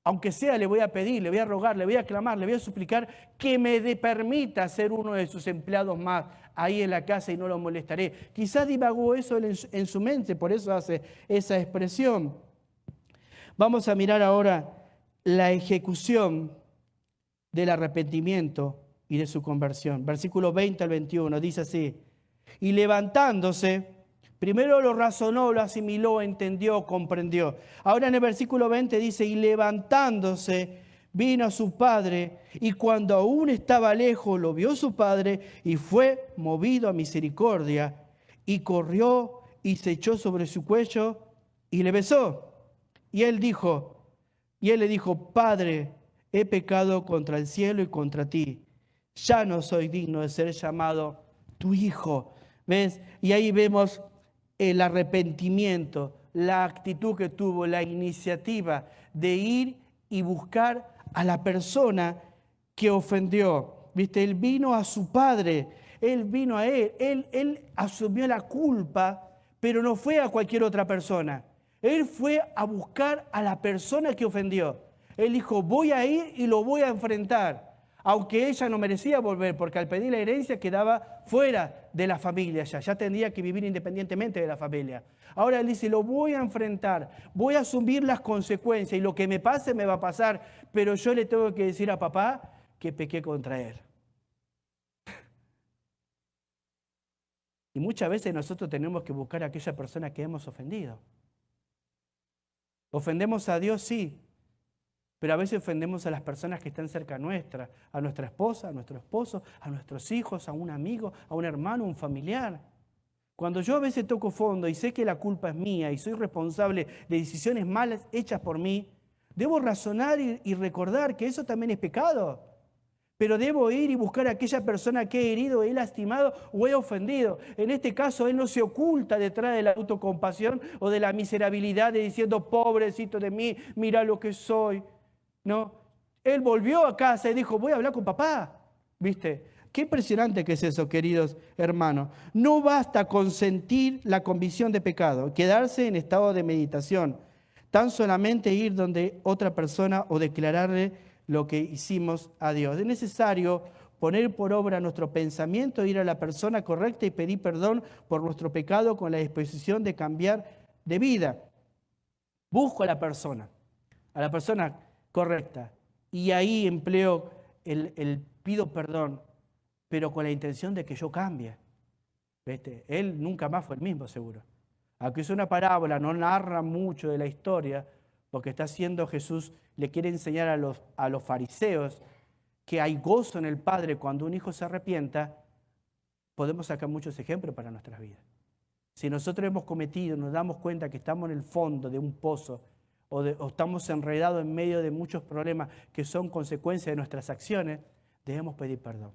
Aunque sea, le voy a pedir, le voy a rogar, le voy a clamar, le voy a suplicar que me permita ser uno de sus empleados más ahí en la casa y no lo molestaré. Quizás divagó eso en su mente, por eso hace esa expresión. Vamos a mirar ahora la ejecución del arrepentimiento y de su conversión. Versículo 20 al 21 dice así, y levantándose, primero lo razonó, lo asimiló, entendió, comprendió. Ahora en el versículo 20 dice, y levantándose, vino a su padre, y cuando aún estaba lejos, lo vio su padre, y fue movido a misericordia, y corrió, y se echó sobre su cuello, y le besó. Y él le dijo, Padre, he pecado contra el cielo y contra ti. Ya no soy digno de ser llamado tu hijo. ¿Ves? Y ahí vemos el arrepentimiento, la actitud que tuvo, la iniciativa de ir y buscar a la persona que ofendió. ¿Viste? Él vino a su padre, él vino a él asumió la culpa, pero no fue a cualquier otra persona. Él fue a buscar a la persona que ofendió. Él dijo, voy a ir y lo voy a enfrentar. Aunque ella no merecía volver, porque al pedir la herencia quedaba fuera de la familia ya tendría que vivir independientemente de la familia. Ahora él dice, lo voy a enfrentar, voy a asumir las consecuencias y lo que me pase me va a pasar, pero yo le tengo que decir a papá que pequé contra él. Y muchas veces nosotros tenemos que buscar a aquella persona que hemos ofendido. Ofendemos a Dios, sí, pero a veces ofendemos a las personas que están cerca nuestra, a nuestra esposa, a nuestro esposo, a nuestros hijos, a un amigo, a un hermano, a un familiar. Cuando yo a veces toco fondo y sé que la culpa es mía y soy responsable de decisiones malas hechas por mí, debo razonar y recordar que eso también es pecado. Pero debo ir y buscar a aquella persona que he herido, he lastimado o he ofendido. En este caso, él no se oculta detrás de la autocompasión o de la miserabilidad de diciendo, pobrecito de mí, mira lo que soy. No, él volvió a casa y dijo, voy a hablar con papá. ¿Viste? Qué impresionante que es eso, queridos hermanos. No basta con sentir la convicción de pecado, quedarse en estado de meditación, tan solamente ir donde otra persona o declararle lo que hicimos a Dios. Es necesario poner por obra nuestro pensamiento, ir a la persona correcta y pedir perdón por nuestro pecado con la disposición de cambiar de vida. Busco a la persona correcta, y ahí empleo el pido perdón pero con la intención de que yo cambie. ¿Viste? Él nunca más fue el mismo, seguro. Aunque es una parábola, no narra mucho de la historia, porque está haciendo Jesús, le quiere enseñar a los fariseos que hay gozo en el Padre cuando un hijo se arrepienta. Podemos sacar muchos ejemplos para nuestras vidas. Si nosotros hemos cometido, nos damos cuenta que estamos en el fondo de un pozo o estamos enredados en medio de muchos problemas que son consecuencia de nuestras acciones, debemos pedir perdón.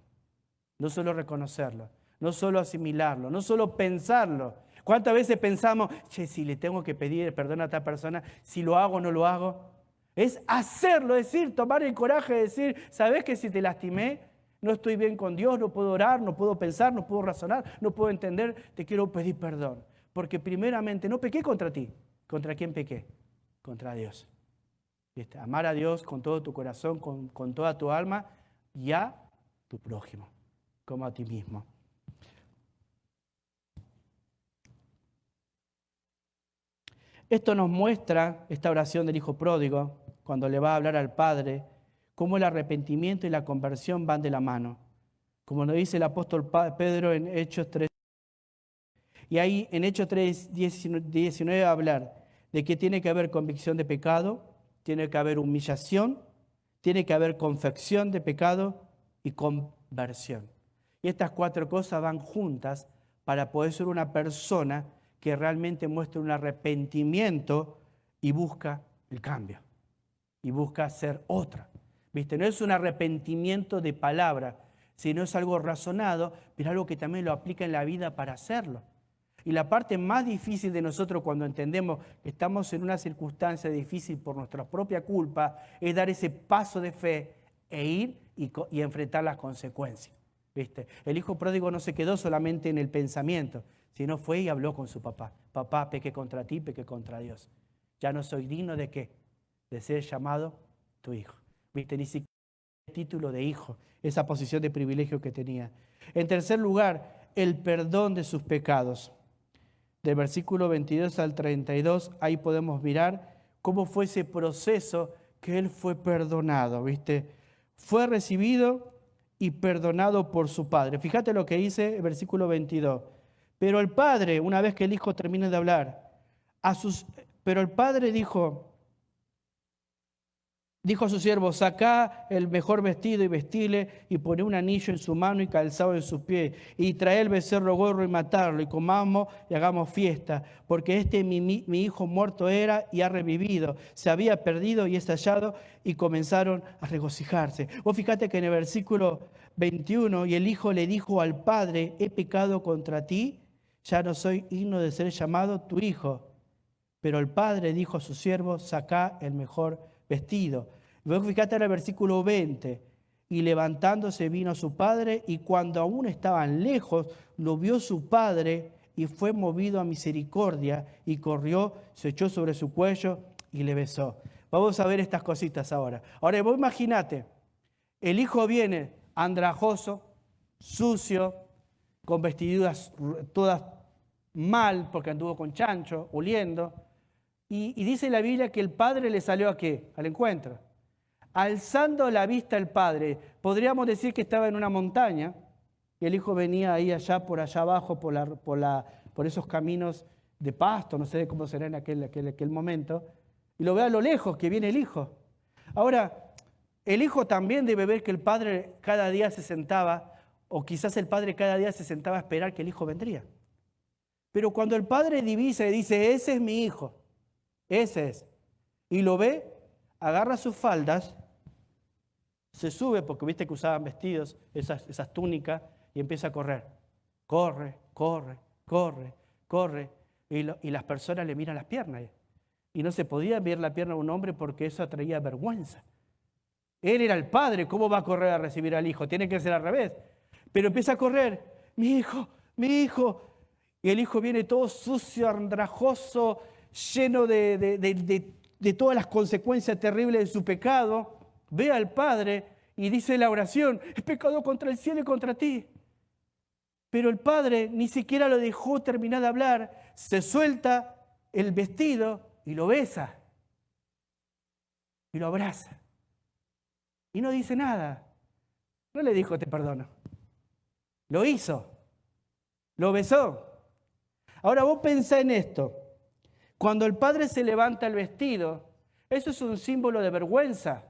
No solo reconocerlo, no solo asimilarlo, no solo pensarlo. ¿Cuántas veces pensamos, che, si le tengo que pedir perdón a tal persona, si lo hago o no lo hago? Es hacerlo, es decir, tomar el coraje de decir, ¿sabés que si te lastimé, no estoy bien con Dios, no puedo orar, no puedo pensar, no puedo razonar, no puedo entender, te quiero pedir perdón? Porque primeramente no pequé contra ti. ¿Contra quién pequé? Contra Dios. ¿Viste? Amar a Dios con todo tu corazón, con toda tu alma y a tu prójimo, como a ti mismo. Esto nos muestra, esta oración del Hijo Pródigo, cuando le va a hablar al Padre, cómo el arrepentimiento y la conversión van de la mano. Como nos dice el apóstol Pedro en Hechos 3. Y ahí en Hechos 3:19 va a hablar de que tiene que haber convicción de pecado, tiene que haber humillación, tiene que haber confesión de pecado y conversión. Y estas 4 cosas van juntas para poder ser una persona que realmente muestre un arrepentimiento y busca el cambio. Y busca ser otra. ¿Viste? No es un arrepentimiento de palabra, sino es algo razonado, pero algo que también lo aplica en la vida para hacerlo. Y la parte más difícil de nosotros cuando entendemos que estamos en una circunstancia difícil por nuestra propia culpa es dar ese paso de fe e ir y enfrentar las consecuencias. ¿Viste? El hijo pródigo no se quedó solamente en el pensamiento, sino fue y habló con su papá. Papá, pequé contra ti, pequé contra Dios. Ya no soy digno de qué, de ser llamado tu hijo. ¿Viste? Ni siquiera el título de hijo, esa posición de privilegio que tenía. En tercer lugar, el perdón de sus pecados. Del versículo 22 al 32, ahí podemos mirar cómo fue ese proceso que él fue perdonado, ¿viste? Fue recibido y perdonado por su padre. Fíjate lo que dice el versículo 22. Pero el padre, una vez que el hijo termina de hablar, pero el padre dijo a su siervo, sacá el mejor vestido y vestile, y poné un anillo en su mano y calzado en sus pies, y traé el becerro gordo y matarlo, y comamos y hagamos fiesta, porque mi hijo muerto era y ha revivido, se había perdido y es hallado, y comenzaron a regocijarse. Vos fíjate que en el versículo 21, y el hijo le dijo al padre, he pecado contra ti, ya no soy digno de ser llamado tu hijo. Pero el padre dijo a su siervo, sacá el mejor vestido. Luego fíjate en el versículo 20. Y levantándose vino a su padre, y cuando aún estaban lejos, lo vio su padre, y fue movido a misericordia, y corrió, se echó sobre su cuello, y le besó. Vamos a ver estas cositas ahora. Ahora vos imaginate, el hijo viene andrajoso, sucio, con vestiduras todas mal, porque anduvo con chancho, oliendo. Y dice la Biblia que el padre le salió ¿a qué? Al encuentro. Alzando la vista el padre, podríamos decir que estaba en una montaña y el hijo venía ahí allá, por allá abajo, por esos caminos de pasto, no sé cómo será en aquel momento, y lo ve a lo lejos que viene el hijo. Ahora, el hijo también debe ver que el padre cada día se sentaba, o quizás el padre cada día se sentaba a esperar que el hijo vendría. Pero cuando el padre divisa y dice, ese es mi hijo, ese es, y lo ve, agarra sus faldas, se sube, porque viste que usaban vestidos, esas túnicas, y empieza a correr. Corre, corre, corre, corre. Y las personas le miran las piernas. Y no se podía ver la pierna de un hombre porque eso atraía vergüenza. Él era el padre, ¿cómo va a correr a recibir al hijo? Tiene que ser al revés. Pero empieza a correr, mi hijo, mi hijo. Y el hijo viene todo sucio, andrajoso, lleno de todas las consecuencias terribles de su pecado. Ve al padre y dice la oración, he pecado contra el cielo y contra ti. Pero el padre ni siquiera lo dejó terminar de hablar, se suelta el vestido y lo besa. Y lo abraza. Y no dice nada. No le dijo te perdono. Lo hizo. Lo besó. Ahora vos pensá en esto. Cuando el padre se levanta el vestido, eso es un símbolo de vergüenza.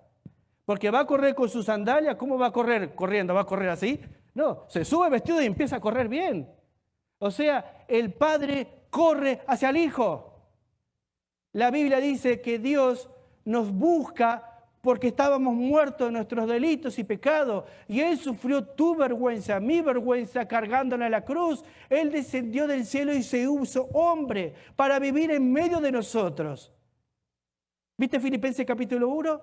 Porque va a correr con sus sandalias. ¿Cómo va a correr? Corriendo. ¿Va a correr así? No, se sube el vestido y empieza a correr bien. O sea, el padre corre hacia el hijo. La Biblia dice que Dios nos busca porque estábamos muertos en nuestros delitos y pecados. Y Él sufrió tu vergüenza, mi vergüenza, cargándola a la cruz. Él descendió del cielo y se hizo hombre para vivir en medio de nosotros. ¿Viste Filipenses capítulo 1?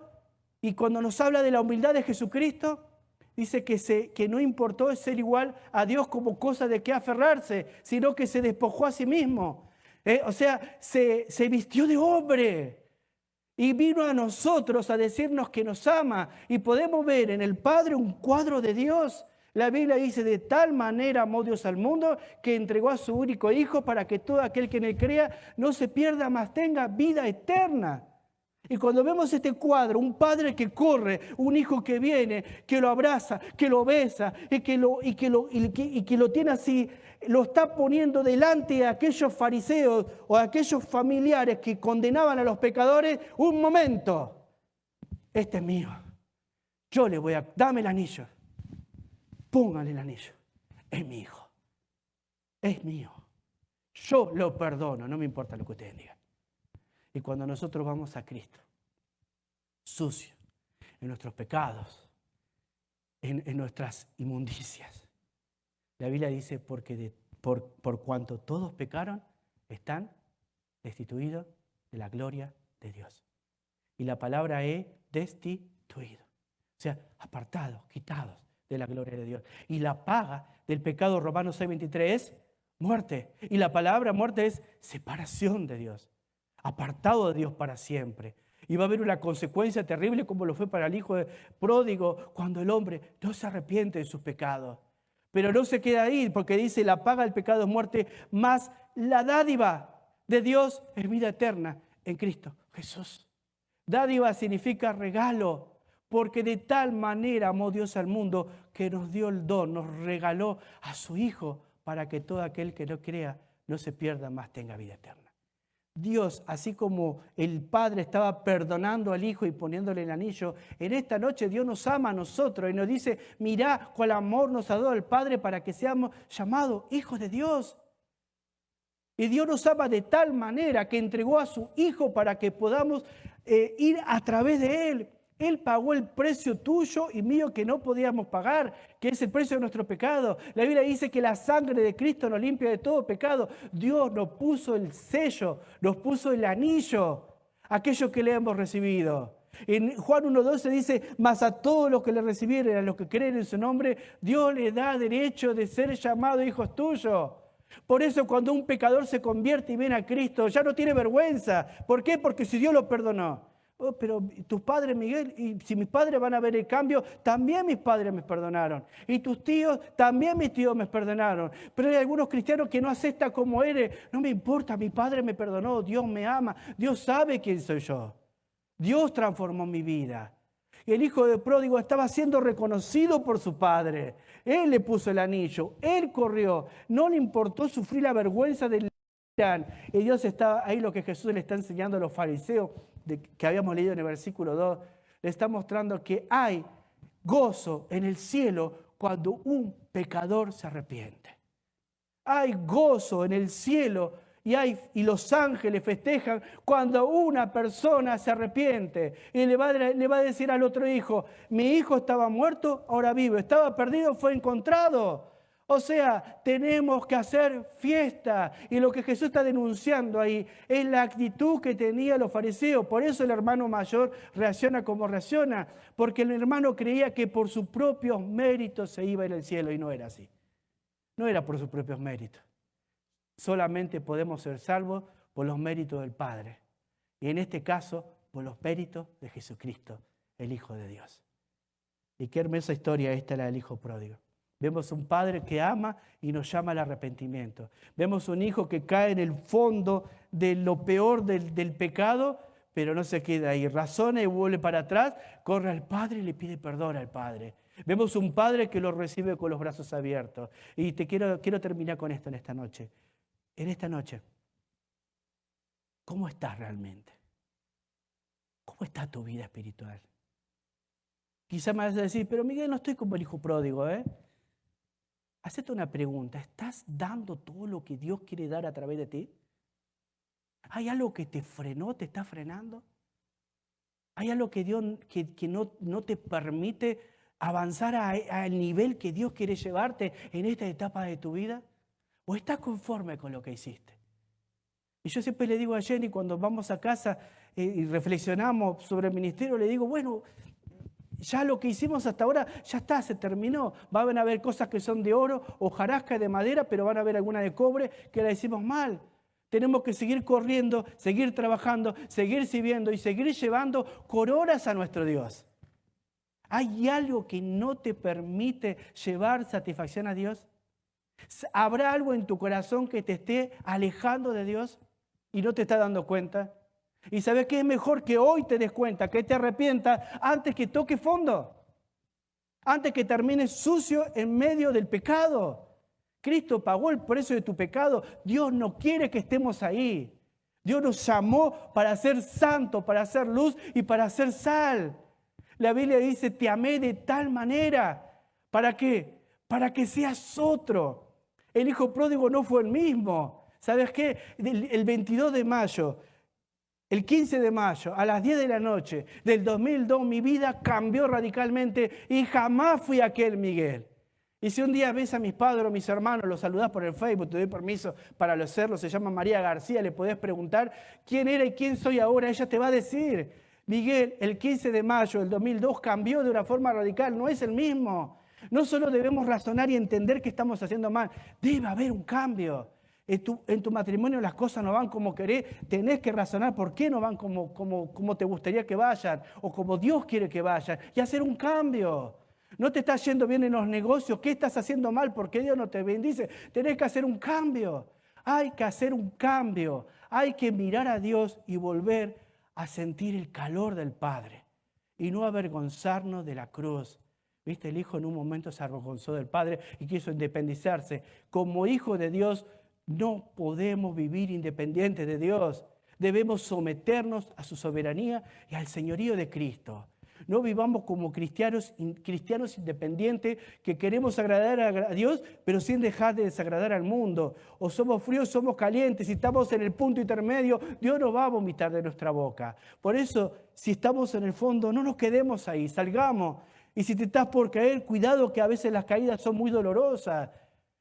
Y cuando nos habla de la humildad de Jesucristo, dice que no importó ser igual a Dios como cosa de que aferrarse, sino que se despojó a sí mismo. O sea, se vistió de hombre. Y vino a nosotros a decirnos que nos ama. Y podemos ver en el Padre un cuadro de Dios. La Biblia dice, de tal manera amó Dios al mundo que entregó a su único Hijo para que todo aquel que en él crea no se pierda, mas tenga vida eterna. Y cuando vemos este cuadro, un padre que corre, un hijo que viene, que lo abraza, que lo besa y que lo tiene así, lo está poniendo delante de aquellos fariseos o de aquellos familiares que condenaban a los pecadores. Un momento, este es mío. Yo le voy a, dame el anillo. Póngale el anillo. Es mi hijo. Es mío. Yo lo perdono, no me importa lo que ustedes digan. Y cuando nosotros vamos a Cristo, sucios, en nuestros pecados, en nuestras inmundicias, la Biblia dice, porque por cuanto todos pecaron, están destituidos de la gloria de Dios. Y la palabra es destituido. O sea, apartados, quitados de la gloria de Dios. Y la paga del pecado, Romanos 6:23, es muerte. Y la palabra muerte es separación de Dios. Apartado de Dios para siempre. Y va a haber una consecuencia terrible como lo fue para el hijo pródigo cuando el hombre no se arrepiente de sus pecados. Pero no se queda ahí porque dice la paga del pecado es muerte, más la dádiva de Dios es vida eterna en Cristo Jesús. Dádiva significa regalo, porque de tal manera amó Dios al mundo que nos dio el don, nos regaló a su Hijo para que todo aquel que no crea no se pierda, más tenga vida eterna. Dios, así como el Padre estaba perdonando al Hijo y poniéndole el anillo, en esta noche Dios nos ama a nosotros y nos dice, mirá cuál amor nos ha dado el Padre para que seamos llamados hijos de Dios. Y Dios nos ama de tal manera que entregó a su Hijo para que podamos ir a través de Él. Él pagó el precio tuyo y mío que no podíamos pagar, que es el precio de nuestro pecado. La Biblia dice que la sangre de Cristo nos limpia de todo pecado. Dios nos puso el sello, nos puso el anillo, aquello que le hemos recibido. En Juan 1:12 dice, mas a todos los que le recibieron, a los que creen en su nombre, Dios le da derecho de ser llamados hijos tuyos. Por eso cuando un pecador se convierte y viene a Cristo, ya no tiene vergüenza. ¿Por qué? Porque si Dios lo perdonó. Oh, pero tus padres, Miguel, y si mis padres van a ver el cambio, también mis padres me perdonaron. Y tus tíos, también mis tíos me perdonaron. Pero hay algunos cristianos que no aceptan como eres. No me importa, mi padre me perdonó, Dios me ama, Dios sabe quién soy yo. Dios transformó mi vida. Y el hijo de pródigo estaba siendo reconocido por su padre. Él le puso el anillo, él corrió. No le importó sufrir la vergüenza del y Dios está ahí, lo que Jesús le está enseñando a los fariseos, que habíamos leído en el versículo 2, le está mostrando que hay gozo en el cielo cuando un pecador se arrepiente. Hay gozo en el cielo y los ángeles festejan cuando una persona se arrepiente. Y le va a decir al otro hijo, mi hijo estaba muerto, ahora vive, estaba perdido, fue encontrado. O sea, tenemos que hacer fiesta. Y lo que Jesús está denunciando ahí es la actitud que tenían los fariseos. Por eso el hermano mayor reacciona como reacciona. Porque el hermano creía que por sus propios méritos se iba a ir al cielo y no era así. No era por sus propios méritos. Solamente podemos ser salvos por los méritos del Padre. Y en este caso, por los méritos de Jesucristo, el Hijo de Dios. Y qué hermosa historia esta, la del Hijo pródigo. Vemos un padre que ama y nos llama al arrepentimiento. Vemos un hijo que cae en el fondo de lo peor del pecado, pero no se queda ahí. Razona y vuelve para atrás, corre al padre y le pide perdón al padre. Vemos un Padre que lo recibe con los brazos abiertos. Y quiero terminar con esto en esta noche. En esta noche, ¿cómo estás realmente? ¿Cómo está tu vida espiritual? Quizá me vas a decir, pero Miguel, no estoy como el hijo pródigo, ¿eh? Hacete una pregunta. ¿Estás dando todo lo que Dios quiere dar a través de ti? ¿Hay algo que te frenó, te está frenando? ¿Hay algo que Dios que no te permite avanzar al nivel que Dios quiere llevarte en esta etapa de tu vida? ¿O estás conforme con lo que hiciste? Y yo siempre le digo a Jenny cuando vamos a casa y reflexionamos sobre el ministerio, le digo, bueno, ya lo que hicimos hasta ahora ya está, se terminó. Van a haber cosas que son de oro, hojarasca de madera, pero van a haber alguna de cobre que la hicimos mal. Tenemos que seguir corriendo, seguir trabajando, seguir sirviendo y seguir llevando coronas a nuestro Dios. ¿Hay algo que no te permite llevar satisfacción a Dios? ¿Habrá algo en tu corazón que te esté alejando de Dios y no te está dando cuenta? ¿Y sabes qué? Es mejor que hoy te des cuenta, que te arrepientas antes que toque fondo, antes que termines sucio en medio del pecado. Cristo pagó el precio de tu pecado. Dios no quiere que estemos ahí. Dios nos llamó para ser santo, para hacer luz y para ser sal. La Biblia dice, te amé de tal manera. ¿Para qué? Para que seas otro. El hijo pródigo no fue el mismo. ¿Sabes qué? El 22 de mayo, el 15 de mayo, a las 10 de la noche del 2002, mi vida cambió radicalmente y jamás fui aquel Miguel. Y si un día ves a mis padres o mis hermanos, los saludás por el Facebook, te doy permiso para hacerlo, se llama María García, le podés preguntar quién era y quién soy ahora, ella te va a decir, Miguel, el 15 de mayo del 2002 cambió de una forma radical, no es el mismo. No solo debemos razonar y entender que estamos haciendo mal, debe haber un cambio. En tu matrimonio las cosas no van como querés, tenés que razonar por qué no van como te gustaría que vayan o como Dios quiere que vayan y hacer un cambio. No te está yendo bien en los negocios, ¿qué estás haciendo mal? ¿Por qué Dios no te bendice? Tenés que hacer un cambio, hay que hacer un cambio, hay que mirar a Dios y volver a sentir el calor del Padre y no avergonzarnos de la cruz. ¿Viste? El Hijo en un momento se avergonzó del Padre y quiso independizarse. Como hijo de Dios no podemos vivir independientes de Dios. Debemos someternos a su soberanía y al señorío de Cristo. No vivamos como cristianos independientes que queremos agradar a Dios, pero sin dejar de desagradar al mundo. O somos fríos, somos calientes. Si estamos en el punto intermedio, Dios nos va a vomitar de nuestra boca. Por eso, si estamos en el fondo, no nos quedemos ahí, salgamos. Y si te estás por caer, cuidado que a veces las caídas son muy dolorosas.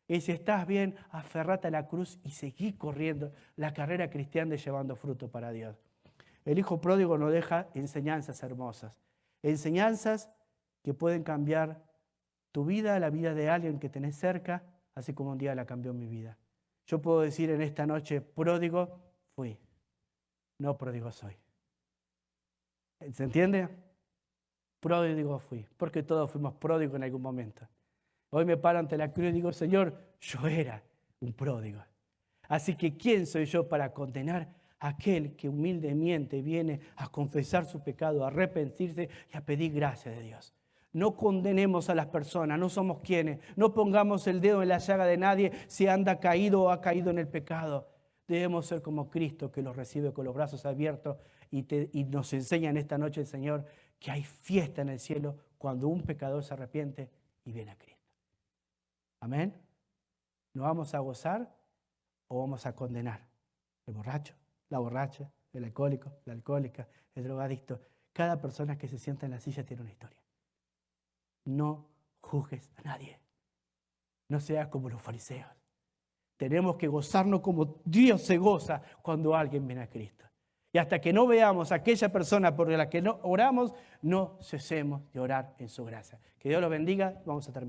Y si estás bien, aferrate a la cruz y seguí corriendo la carrera cristiana llevando fruto para Dios. El Hijo pródigo nos deja enseñanzas hermosas. Enseñanzas que pueden cambiar tu vida, la vida de alguien que tenés cerca, así como un día la cambió mi vida. Yo puedo decir en esta noche, pródigo fui, no pródigo soy. ¿Se entiende? Pródigo fui, porque todos fuimos pródigos en algún momento. Hoy me paro ante la cruz y digo, Señor, yo era un pródigo. Así que, ¿quién soy yo para condenar a aquel que humildemente viene a confesar su pecado, a arrepentirse y a pedir gracia de Dios? No condenemos a las personas, no somos quienes. No pongamos el dedo en la llaga de nadie si anda caído o ha caído en el pecado. Debemos ser como Cristo, que los recibe con los brazos abiertos y nos enseña en esta noche el Señor que hay fiesta en el cielo cuando un pecador se arrepiente y viene a Cristo. Amén. ¿Nos vamos a gozar o vamos a condenar? El borracho, la borracha, el alcohólico, la alcohólica, el drogadicto. Cada persona que se sienta en la silla tiene una historia. No juzgues a nadie. No seas como los fariseos. Tenemos que gozarnos como Dios se goza cuando alguien viene a Cristo. Y hasta que no veamos a aquella persona por la que no oramos, no cesemos de orar en su gracia. Que Dios los bendiga. Vamos a terminar.